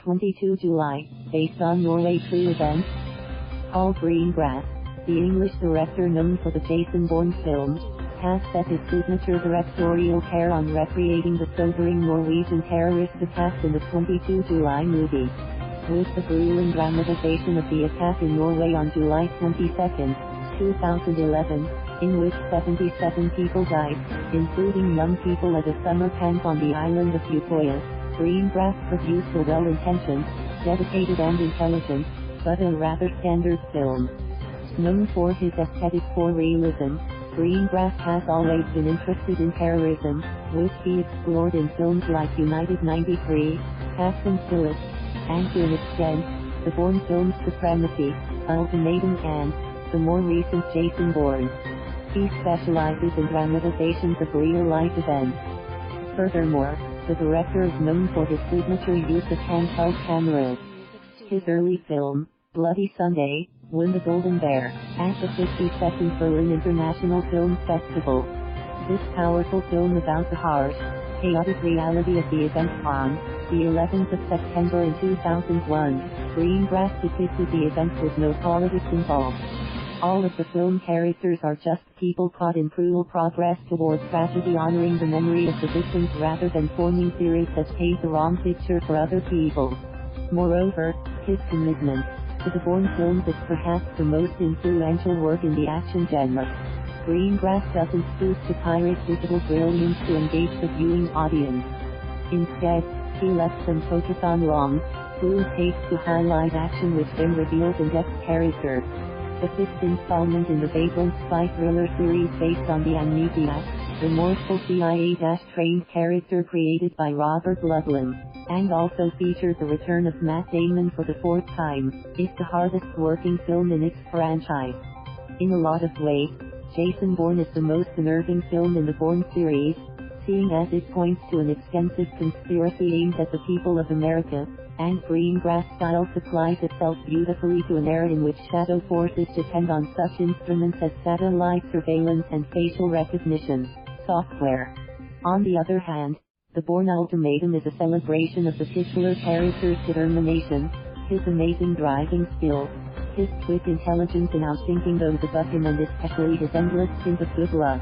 22 July, based on Norway true events. Paul Greengrass, the English director known for the Jason Bourne films, has set his signature directorial care on recreating the sobering Norwegian terrorist attack in the 22 July movie. With the grueling dramatization of the attack in Norway on July 22, 2011, in which 77 people died, including young people at a summer camp on the island of Utøya, Greengrass produced a well-intentioned, dedicated and intelligent, but a rather standard film. Known for his aesthetic for realism, Greengrass has always been interested in terrorism, which he explored in films like United 93, Captain Phillips, and to an extent, the Bourne films Supremacy, Ultimatum and, the more recent Jason Bourne. He specializes in dramatizations of real-life events. Furthermore, the director is known for his signature use of handheld cameras. His early film, Bloody Sunday, won the Golden Bear at the 52nd Berlin International Film Festival. This powerful film about the harsh, chaotic reality of the event on the 11th of September in 2001, Greengrass depicted the event with no politics involved. All of the film characters are just people caught in cruel progress towards tragedy, honoring the memory of the victims rather than forming theories that paint the wrong picture for other people. Moreover, his commitment to the Bourne films is perhaps the most influential work in the action genre. Greengrass doesn't stoop to pirate digital brilliance to engage the viewing audience. Instead, he lets them focus on long, cool takes to highlight action which then reveals in-depth character. The fifth installment in the Vagrant spy thriller series based on the Amnesiac, remorseful CIA-trained character created by Robert Ludlum, and also featured the return of Matt Damon for the fourth time, is the hardest working film in its franchise. In a lot of ways, Jason Bourne is the most unnerving film in the Bourne series, seeing as it points to an extensive conspiracy aimed at the people of America, and Greengrass style supplies itself beautifully to an era in which shadow forces depend on such instruments as satellite surveillance and facial recognition software. On the other hand, the Bourne Ultimatum is a celebration of the titular character's determination, his amazing driving skills, his quick intelligence in outthinking those above him, and especially his endless stint of good luck.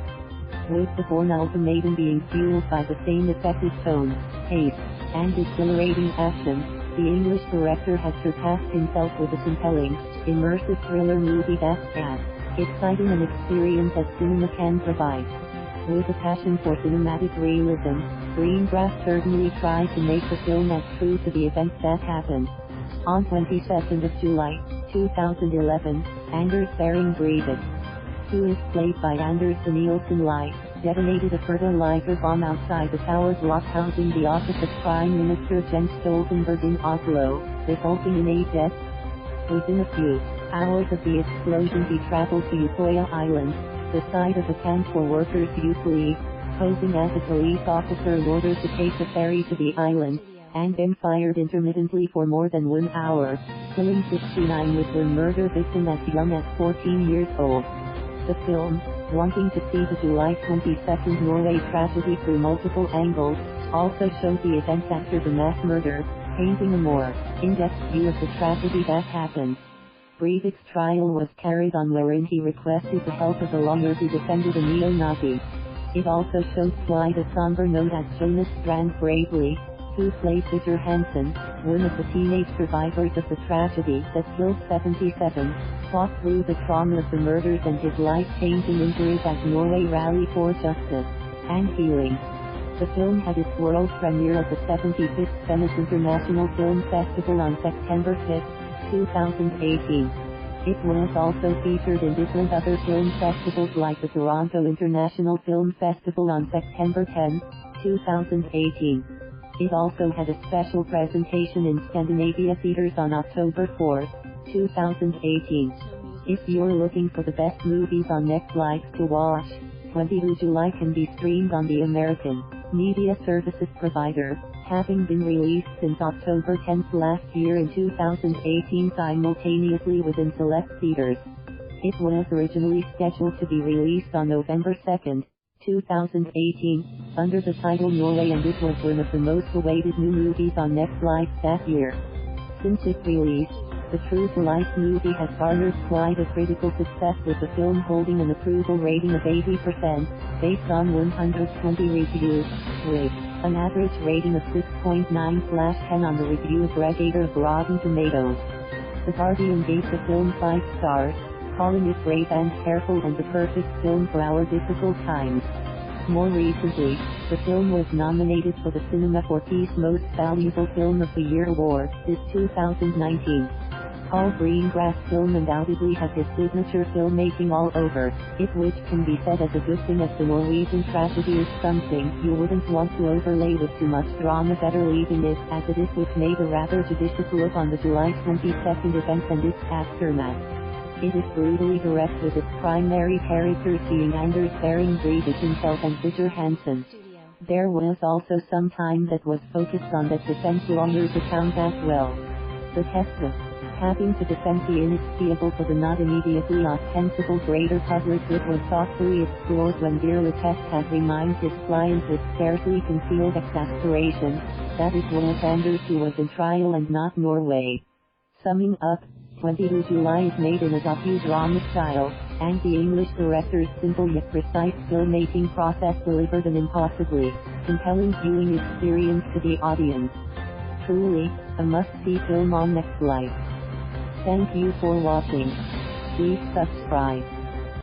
With the Bourne Ultimatum being fueled by the same effective tone, pace, and exhilarating action, the English director has surpassed himself with a compelling, immersive thriller movie that's as exciting an experience as cinema can provide. With a passion for cinematic realism, Greengrass certainly tried to make the film as true to the events that happened. On 22nd of July, 2011, Anders Behring Breivik, who is played by Anders Danielsen Lie, detonated a fertilizer bomb outside the tower block housing the office of Prime Minister Jens Stoltenberg in Oslo, resulting in 8 deaths. Within a few hours of the explosion, he traveled to Utøya Island, the site of a camp for workers' youth league, posing as a police officer in order to take the ferry to the island, and then fired intermittently for more than 1 hour, killing 69 with one murder victim as young as 14 years old. The film, wanting to see the July 22nd Norway tragedy through multiple angles, also showed the events after the mass murder, painting a more in-depth view of the tragedy that happened. Breivik's trial was carried on, wherein he requested the help of a lawyer who defended a neo-Nazi. It also showed quite a somber note as Jonas Strand Bravely, who played Peter Hansen, one of the teenage survivors of the tragedy that killed 77, fought through the trauma of the murders and his life-changing injuries as Norway rallied for justice and healing. The film had its world premiere at the 75th Venice International Film Festival on September 5, 2018. It was also featured in different other film festivals like the Toronto International Film Festival on September 10, 2018. It also had a special presentation in Scandinavia theaters on October 4, 2018. If you're looking for the best movies on Netflix to watch, 22 July can be streamed on the American media services provider, having been released since October 10 last year in 2018 simultaneously within select theaters. It was originally scheduled to be released on November 2, 2018, under the title Norway, and it was one of the most awaited new movies on Netflix that year. Since its release, the true-to-life movie has garnered quite a critical success, with the film holding an approval rating of 80%, based on 120 reviews, with an average rating of 6.9/10 on the review aggregator of Rotten Tomatoes. The Guardian gave the film 5 stars, calling it brave and careful and the perfect film for our difficult times. More recently, the film was nominated for the Cinema for Peace Most Valuable Film of the Year award this 2019. Paul Greengrass' film undoubtedly has his signature filmmaking all over it, which can be said as a good thing, as the Norwegian tragedy is something you wouldn't want to overlay with too much drama, better leaving it as it is, which made a rather judicious look on the July 22nd events and its aftermath. It is brutally direct, with its primary characters being Anders Behring Breivik himself and Peter Hansen. There was also some time that was focused on that defense lawyer's account as well. The test of having to defend the inexpiable for the not immediately ostensible greater public good was thoughtfully explored when Dear Test had reminded his client with scarcely concealed exasperation that it was Anders who was in trial and not Norway. Summing up, 22 July is made in a docudrama style, and the English director's simple yet precise filmmaking process delivered an impossibly compelling viewing experience to the audience. Truly, a must-see film on Next Life. Thank you for watching. Please subscribe.